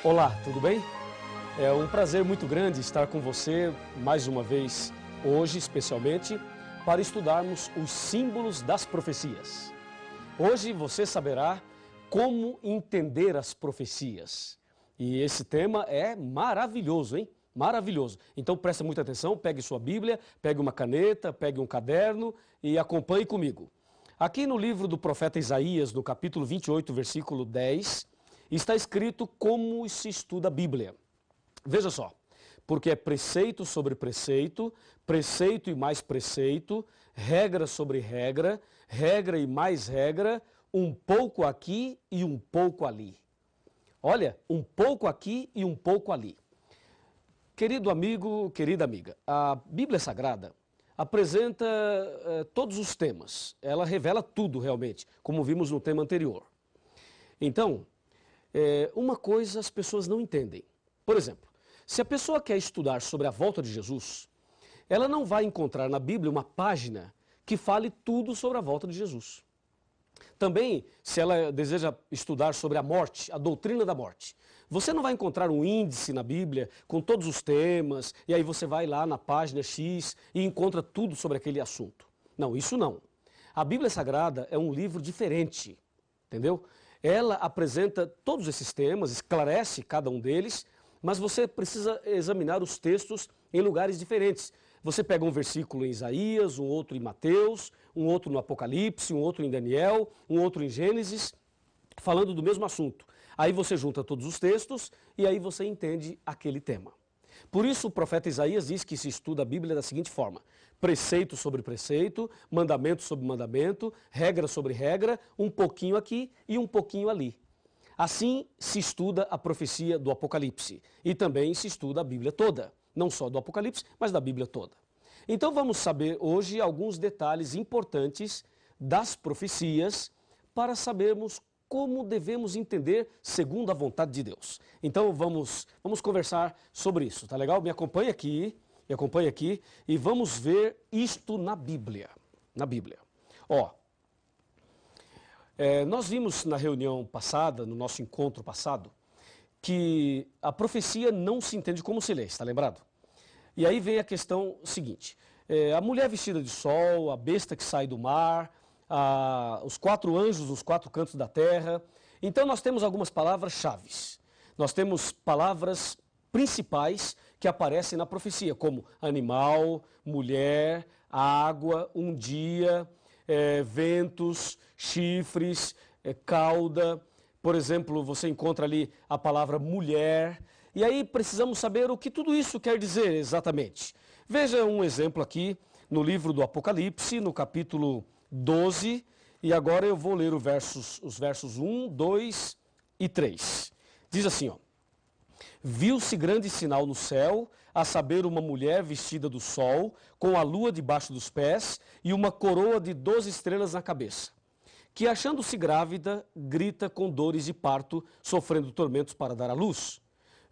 Olá, tudo bem? É um prazer muito grande estar com você mais uma vez, hoje especialmente, para estudarmos os símbolos das profecias. Hoje você saberá como entender as profecias. E esse tema é maravilhoso, hein? Maravilhoso. Então preste muita atenção, pegue sua Bíblia, pegue uma caneta, pegue um caderno e acompanhe comigo. Aqui no livro do profeta Isaías, no capítulo 28, versículo 10, está escrito como se estuda a Bíblia. Veja só, porque é preceito sobre preceito, preceito e mais preceito, regra sobre regra, regra e mais regra, um pouco aqui e um pouco ali. Olha, um pouco aqui e um pouco ali. Querido amigo, querida amiga, a Bíblia Sagrada apresenta todos os temas. Ela revela tudo realmente, como vimos no tema anterior. Então, uma coisa as pessoas não entendem. Por exemplo, se a pessoa quer estudar sobre a volta de Jesus, ela não vai encontrar na Bíblia uma página que fale tudo sobre a volta de Jesus. Também, se ela deseja estudar sobre a morte, a doutrina da morte, você não vai encontrar um índice na Bíblia com todos os temas, e aí você vai lá na página X e encontra tudo sobre aquele assunto. Não, isso não. A Bíblia Sagrada é um livro diferente, entendeu? Ela apresenta todos esses temas, esclarece cada um deles, mas você precisa examinar os textos em lugares diferentes. Você pega um versículo em Isaías, um outro em Mateus, um outro no Apocalipse, um outro em Daniel, um outro em Gênesis, falando do mesmo assunto. Aí você junta todos os textos e aí você entende aquele tema. Por isso o profeta Isaías diz que se estuda a Bíblia da seguinte forma: preceito sobre preceito, mandamento sobre mandamento, regra sobre regra, um pouquinho aqui e um pouquinho ali. Assim se estuda a profecia do Apocalipse e também se estuda a Bíblia toda, não só do Apocalipse, mas da Bíblia toda. Então vamos saber hoje alguns detalhes importantes das profecias para sabermos como devemos entender segundo a vontade de Deus. Então vamos conversar sobre isso, tá legal? Me acompanhe aqui e vamos ver isto na Bíblia. Na Bíblia. Ó, nós vimos na reunião passada, no nosso encontro passado, que a profecia não se entende como se lê, está lembrado? E aí vem a questão seguinte: a mulher vestida de sol, a besta que sai do mar, os 4 anjos nos 4 cantos da terra. Então nós temos algumas palavras-chave. Nós temos palavras principais que aparecem na profecia, como animal, mulher, água, um dia, ventos, chifres, cauda. Por exemplo, você encontra ali a palavra mulher. E aí precisamos saber o que tudo isso quer dizer exatamente. Veja um exemplo aqui no livro do Apocalipse, no capítulo 12, e agora eu vou ler os versos 1, 2 e 3. Diz assim, ó: viu-se grande sinal no céu, a saber, uma mulher vestida do sol, com a lua debaixo dos pés e uma coroa de 12 estrelas na cabeça, que, achando-se grávida, grita com dores de parto, sofrendo tormentos para dar à luz.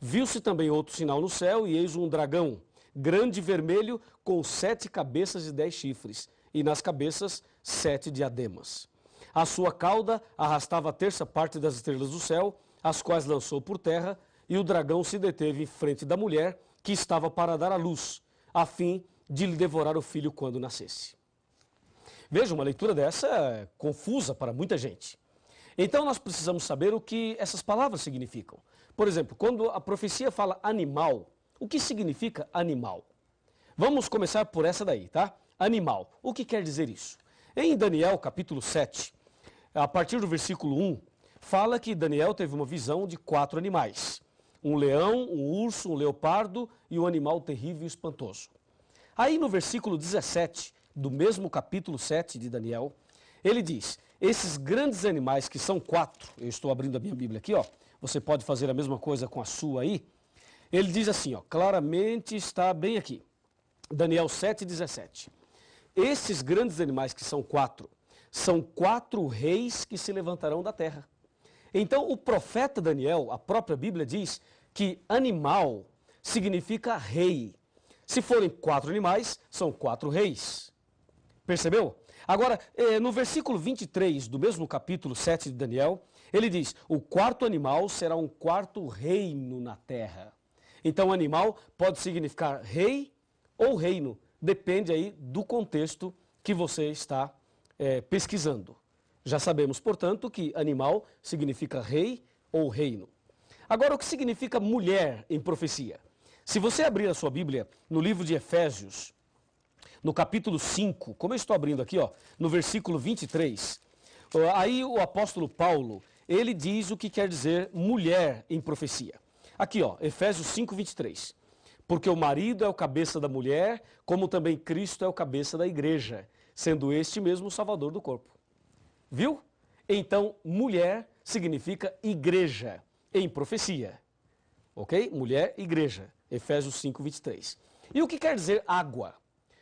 Viu-se também outro sinal no céu, e eis um dragão, grande e vermelho, com 7 cabeças e 10 chifres, e nas cabeças 7 diademas. A sua cauda arrastava a terça parte das estrelas do céu, as quais lançou por terra, e o dragão se deteve em frente da mulher, que estava para dar à luz, a fim de lhe devorar o filho quando nascesse. Veja, uma leitura dessa é confusa para muita gente. Então nós precisamos saber o que essas palavras significam. Por exemplo, quando a profecia fala animal, o que significa animal? Vamos começar por essa daí, tá? Animal. O que quer dizer isso? Em Daniel, capítulo 7, a partir do versículo 1, fala que Daniel teve uma visão de 4 animais. Um leão, um urso, um leopardo e um animal terrível e espantoso. Aí no versículo 17, do mesmo capítulo 7 de Daniel, ele diz: esses grandes animais, que são 4, eu estou abrindo a minha Bíblia aqui, ó, você pode fazer a mesma coisa com a sua aí. Ele diz assim, ó, claramente está bem aqui, Daniel 7,17. Esses grandes animais, que são 4, são 4 reis que se levantarão da terra. Então o profeta Daniel, a própria Bíblia diz que animal significa rei. Se forem 4 animais, são 4 reis. Percebeu? Agora, no versículo 23 do mesmo capítulo 7 de Daniel, Ele diz, o quarto animal será um quarto reino na terra. Então, animal pode significar rei ou reino, depende aí do contexto que você está pesquisando. Já sabemos, portanto, que animal significa rei ou reino. Agora, o que significa mulher em profecia? Se você abrir a sua Bíblia no livro de Efésios, no capítulo 5, como eu estou abrindo aqui, ó, no versículo 23, aí o apóstolo Paulo, ele diz o que quer dizer mulher em profecia. Aqui, ó, Efésios 5, 23. Porque o marido é o cabeça da mulher, como também Cristo é o cabeça da igreja, sendo este mesmo o salvador do corpo. Viu? Então, mulher significa igreja em profecia. Ok? Mulher, igreja. Efésios 5, 23. E o que quer dizer água?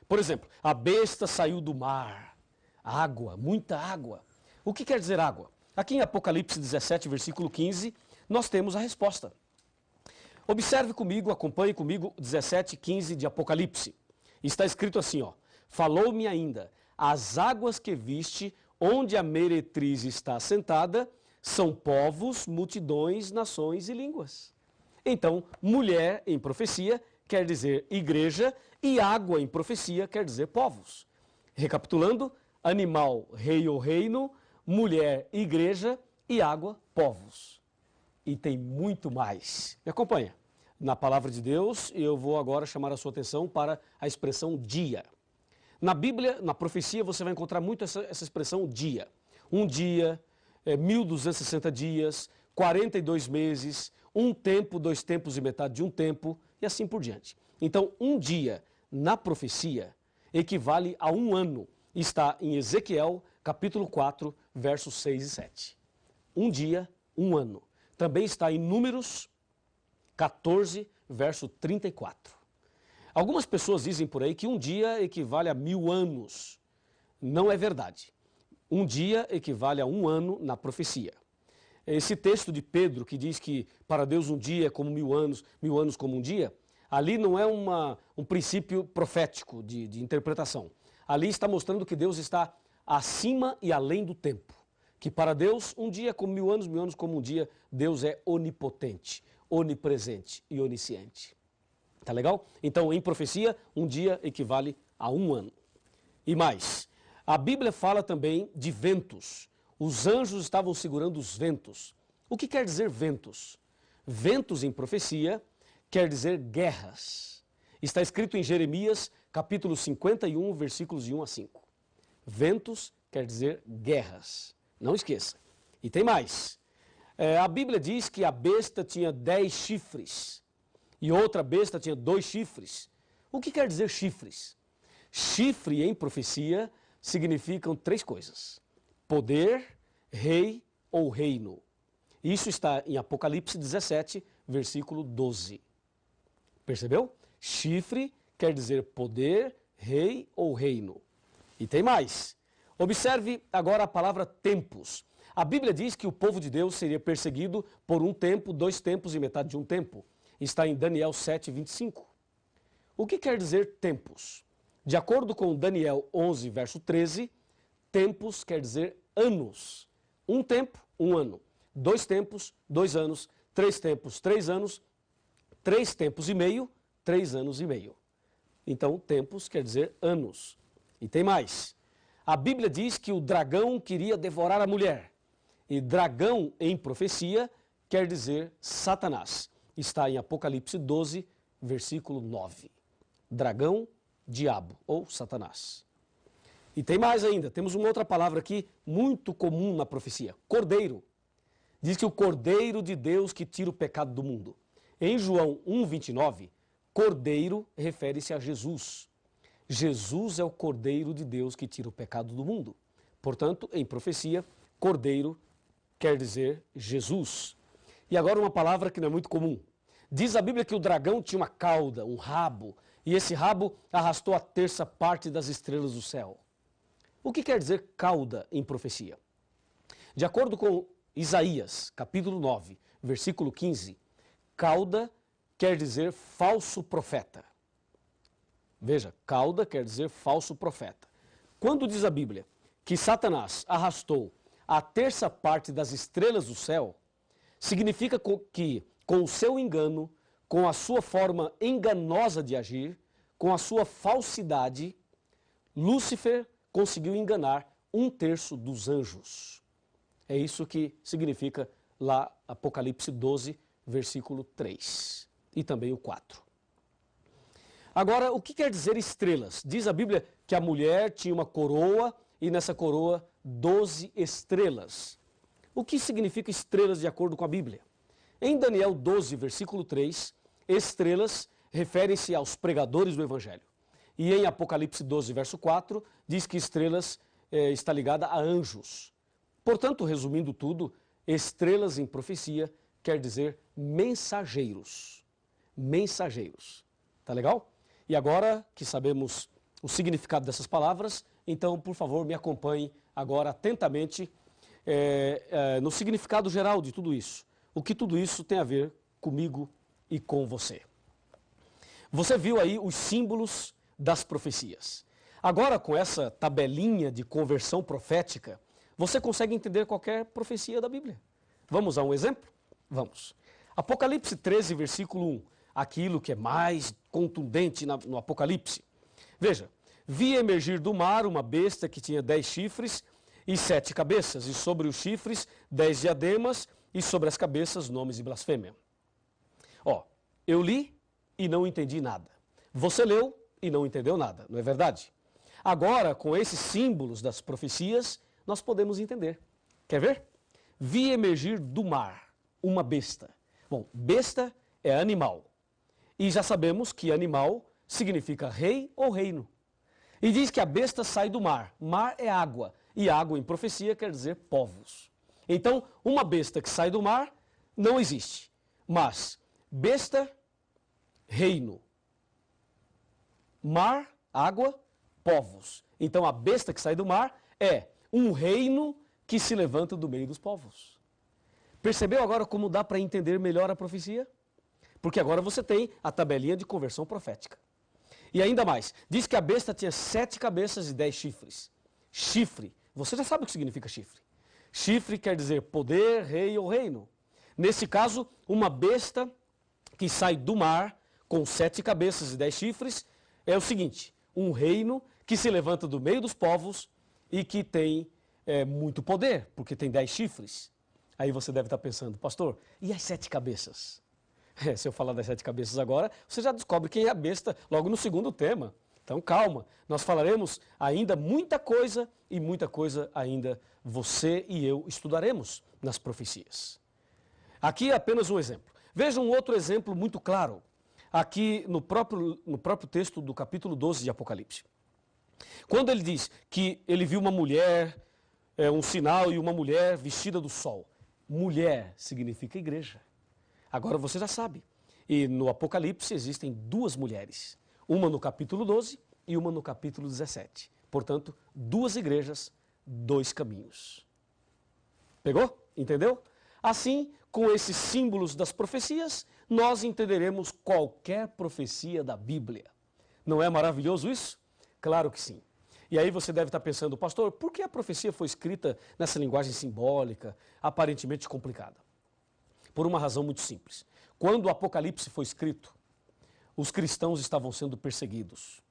Por exemplo, a besta saiu do mar. Água, muita água. O que quer dizer água? Aqui em Apocalipse 17, versículo 15, nós temos a resposta. Observe comigo, acompanhe comigo 17, 15 de Apocalipse. Está escrito assim, ó. Falou-me ainda, as águas que viste, onde a meretriz está assentada, são povos, multidões, nações e línguas. Então, mulher em profecia quer dizer igreja e água em profecia quer dizer povos. Recapitulando, animal, rei ou reino, mulher, igreja e água, povos. E tem muito mais. Me acompanha. Na palavra de Deus, eu vou agora chamar a sua atenção para a expressão dia. Na Bíblia, na profecia, você vai encontrar muito essa expressão dia. Um dia, 1260 dias, 42 meses, um tempo, 2 tempos e metade de um tempo, e assim por diante. Então, um dia na profecia equivale a um ano. Está em Ezequiel, capítulo 4, versos 6 e 7. Um dia, um ano. Também está em Números 14, verso 34. Algumas pessoas dizem por aí que um dia equivale a 1000 anos. Não é verdade. Um dia equivale a um ano na profecia. Esse texto de Pedro que diz que para Deus um dia é como 1000 anos como um dia, ali não é um princípio profético de interpretação. Ali está mostrando que Deus está acima e além do tempo. Que para Deus um dia é como 1000 anos como um dia. Deus é onipotente, onipresente e onisciente. Tá legal? Então, em profecia, um dia equivale a um ano. E mais, a Bíblia fala também de ventos. Os anjos estavam segurando os ventos. O que quer dizer ventos? Ventos em profecia quer dizer guerras. Está escrito em Jeremias, capítulo 51, versículos de 1 a 5. Ventos quer dizer guerras. Não esqueça. E tem mais. A Bíblia diz que a besta tinha 10 chifres. E outra besta tinha 2 chifres. O que quer dizer chifres? Chifre em profecia significam 3 coisas. Poder, rei ou reino. Isso está em Apocalipse 17, versículo 12. Percebeu? Chifre quer dizer poder, rei ou reino. E tem mais. Observe agora a palavra tempos. A Bíblia diz que o povo de Deus seria perseguido por um tempo, 2 tempos e metade de um tempo. Está em Daniel 7, 25. O que quer dizer tempos? De acordo com Daniel 11, verso 13, tempos quer dizer anos. Um tempo, um ano. 2 tempos, 2 anos. 3 tempos, 3 anos. 3 tempos e meio, 3 anos e meio. Então, tempos quer dizer anos. E tem mais. A Bíblia diz que o dragão queria devorar a mulher. E dragão em profecia quer dizer Satanás. Está em Apocalipse 12, versículo 9. Dragão, diabo ou Satanás. E tem mais ainda, temos uma outra palavra aqui muito comum na profecia, cordeiro. Diz que o cordeiro de Deus que tira o pecado do mundo. Em João 1, 29, cordeiro refere-se a Jesus. Jesus é o cordeiro de Deus que tira o pecado do mundo. Portanto, em profecia, cordeiro quer dizer Jesus. E agora uma palavra que não é muito comum. Diz a Bíblia que o dragão tinha uma cauda, um rabo, e esse rabo arrastou a 1/3 das estrelas do céu. O que quer dizer cauda em profecia? De acordo com Isaías, capítulo 9, versículo 15, cauda quer dizer falso profeta. Veja, cauda quer dizer falso profeta. Quando diz a Bíblia que Satanás arrastou a terça parte das estrelas do céu, significa que, com o seu engano, com a sua forma enganosa de agir, com a sua falsidade, Lúcifer conseguiu enganar 1/3 dos anjos. É isso que significa lá Apocalipse 12, versículo 3 e também o 4. Agora, o que quer dizer estrelas? Diz a Bíblia que a mulher tinha uma coroa e nessa coroa 12 estrelas. O que significa estrelas de acordo com a Bíblia? Em Daniel 12, versículo 3, estrelas referem-se aos pregadores do Evangelho. E em Apocalipse 12, verso 4, diz que estrelas está ligada a anjos. Portanto, resumindo tudo, estrelas em profecia quer dizer mensageiros. Mensageiros. Tá legal? E agora que sabemos o significado dessas palavras, então, por favor, me acompanhe agora atentamente no significado geral de tudo isso. O que tudo isso tem a ver comigo e com você. Você viu aí os símbolos das profecias. Agora, com essa tabelinha de conversão profética, você consegue entender qualquer profecia da Bíblia. Vamos a um exemplo? Vamos. Apocalipse 13, versículo 1. Aquilo que é mais contundente no Apocalipse. Veja, vi emergir do mar uma besta que tinha 10 chifres e 7 cabeças, e sobre os chifres 10 diademas, e sobre as cabeças nomes de blasfêmia. Ó, eu li e não entendi nada. Você leu e não entendeu nada, não é verdade? Agora, com esses símbolos das profecias, nós podemos entender. Quer ver? Vi emergir do mar uma besta. Bom, besta é animal. E já sabemos que animal significa rei ou reino. E diz que a besta sai do mar. Mar é água. E água em profecia quer dizer povos. Então, uma besta que sai do mar não existe. Mas besta, reino. Mar, água, povos. Então, a besta que sai do mar é um reino que se levanta do meio dos povos. Percebeu agora como dá para entender melhor a profecia? Porque agora você tem a tabelinha de conversão profética. E ainda mais, diz que a besta tinha 7 cabeças e 10 chifres. Chifre, você já sabe o que significa chifre. Chifre quer dizer poder, rei ou reino. Nesse caso, uma besta que sai do mar com 7 cabeças e 10 chifres é o seguinte, um reino que se levanta do meio dos povos e que tem muito poder, porque tem 10 chifres. Aí você deve estar pensando, pastor, e as 7 cabeças? Se eu falar das 7 cabeças agora, você já descobre quem é a besta logo no segundo tema. Então calma, nós falaremos ainda muita coisa e muita coisa ainda você e eu estudaremos nas profecias. Aqui é apenas um exemplo. Veja um outro exemplo muito claro, aqui no próprio texto do capítulo 12 de Apocalipse. Quando ele diz que ele viu uma mulher, um sinal e uma mulher vestida do sol. Mulher significa igreja. Agora você já sabe. E no Apocalipse existem 2 mulheres. Uma no capítulo 12 e uma no capítulo 17. Portanto, 2 igrejas, 2 caminhos. Pegou? Entendeu? Assim, com esses símbolos das profecias, nós entenderemos qualquer profecia da Bíblia. Não é maravilhoso isso? Claro que sim. E aí você deve estar pensando, pastor, por que a profecia foi escrita nessa linguagem simbólica, aparentemente complicada? Por uma razão muito simples. Quando o Apocalipse foi escrito, os cristãos estavam sendo perseguidos.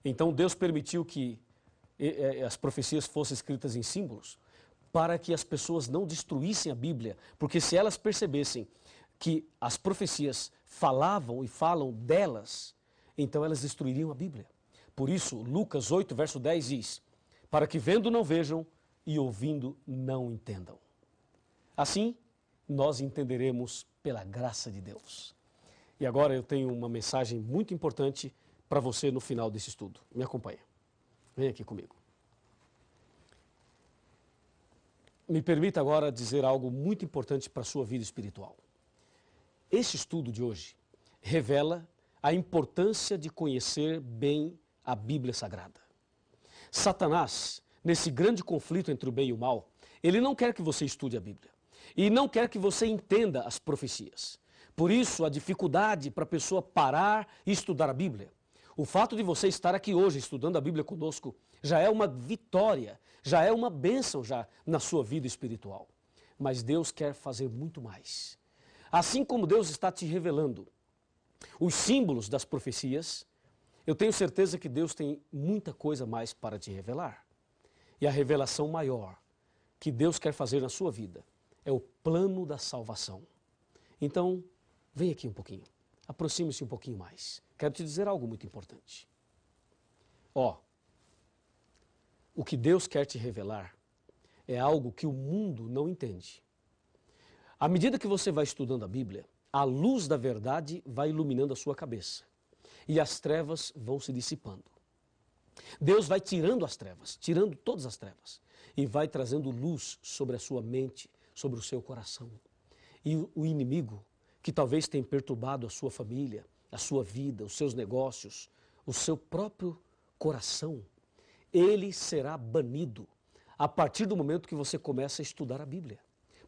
Então Deus permitiu que as profecias fossem escritas em símbolos para que as pessoas não destruíssem a Bíblia, porque se elas percebessem que as profecias falavam e falam delas, então elas destruiriam a Bíblia. Por isso, Lucas 8, verso 10 diz, para que vendo não vejam e ouvindo não entendam. Assim, nós entenderemos pela graça de Deus. E agora eu tenho uma mensagem muito importante para você no final desse estudo. Me acompanha. Vem aqui comigo. Me permita agora dizer algo muito importante para a sua vida espiritual. Esse estudo de hoje revela a importância de conhecer bem a Bíblia Sagrada. Satanás, nesse grande conflito entre o bem e o mal, ele não quer que você estude a Bíblia. E não quer que você entenda as profecias. Por isso, a dificuldade para a pessoa parar e estudar a Bíblia. O fato de você estar aqui hoje estudando a Bíblia conosco já é uma vitória, já é uma bênção já na sua vida espiritual. Mas Deus quer fazer muito mais. Assim como Deus está te revelando os símbolos das profecias, eu tenho certeza que Deus tem muita coisa mais para te revelar. E a revelação maior que Deus quer fazer na sua vida é o plano da salvação. Então, vem aqui um pouquinho, aproxime-se um pouquinho mais. Quero te dizer algo muito importante. O que Deus quer te revelar é algo que o mundo não entende. À medida que você vai estudando a Bíblia, a luz da verdade vai iluminando a sua cabeça e as trevas vão se dissipando. Deus vai tirando as trevas, tirando todas as trevas e vai trazendo luz sobre a sua mente, sobre o seu coração. E o inimigo, que talvez tenha perturbado a sua família, a sua vida, os seus negócios, o seu próprio coração, ele será banido a partir do momento que você começa a estudar a Bíblia.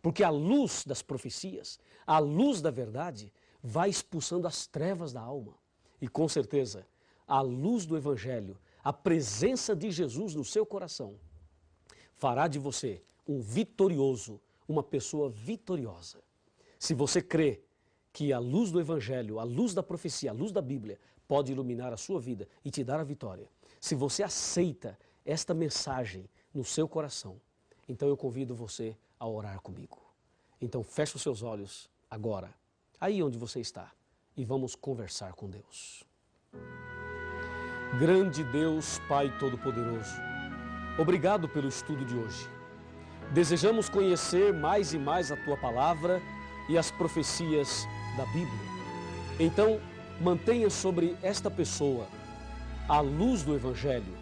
Porque a luz das profecias, a luz da verdade, vai expulsando as trevas da alma. E com certeza, a luz do Evangelho, a presença de Jesus no seu coração, fará de você um vitorioso, uma pessoa vitoriosa. Se você crê que a luz do Evangelho, a luz da profecia, a luz da Bíblia pode iluminar a sua vida e te dar a vitória, se você aceita esta mensagem no seu coração, então eu convido você a orar comigo. Então feche os seus olhos agora, aí onde você está, e vamos conversar com Deus. Grande Deus, Pai Todo-Poderoso, obrigado pelo estudo de hoje. Desejamos conhecer mais e mais a Tua Palavra e as profecias da Bíblia. Então, mantenha sobre esta pessoa a luz do Evangelho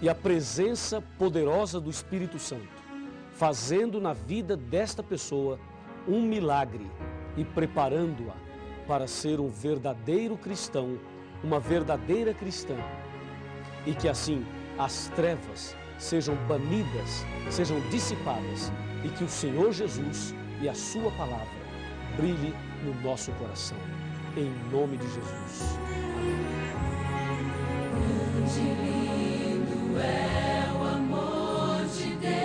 e a presença poderosa do Espírito Santo, fazendo na vida desta pessoa um milagre e preparando-a para ser um verdadeiro cristão, uma verdadeira cristã. E que assim as trevas sejam banidas, sejam dissipadas e que o Senhor Jesus e a Sua Palavra brilhe no nosso coração. Em nome de Jesus. Amém. Lindo é o amor de Deus,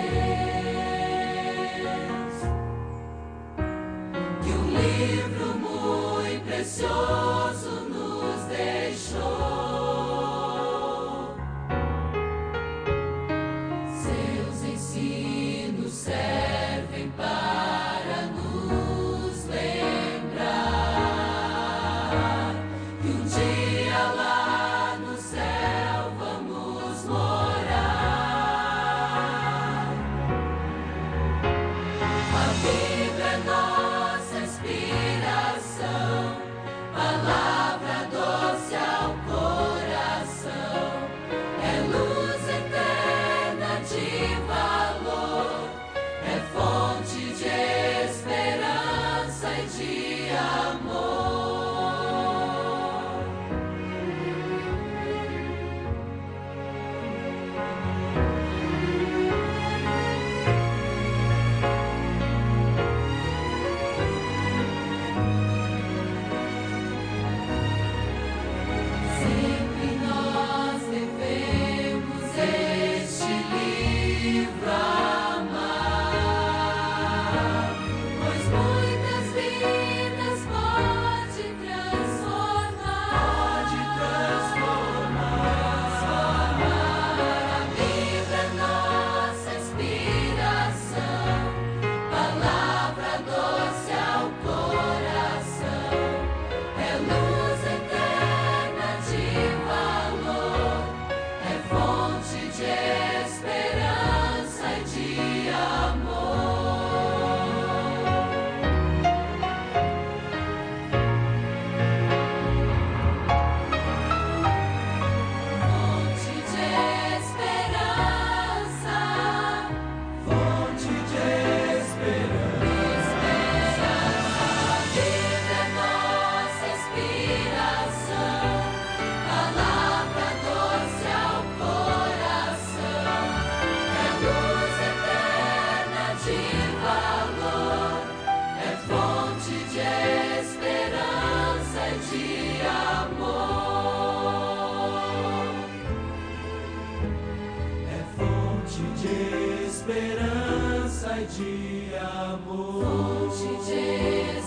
que um livro muito precioso nos deixou. Seus ensinos servem para nos lembrar que um dia lá no céu vamos morar. de amor. Fonte de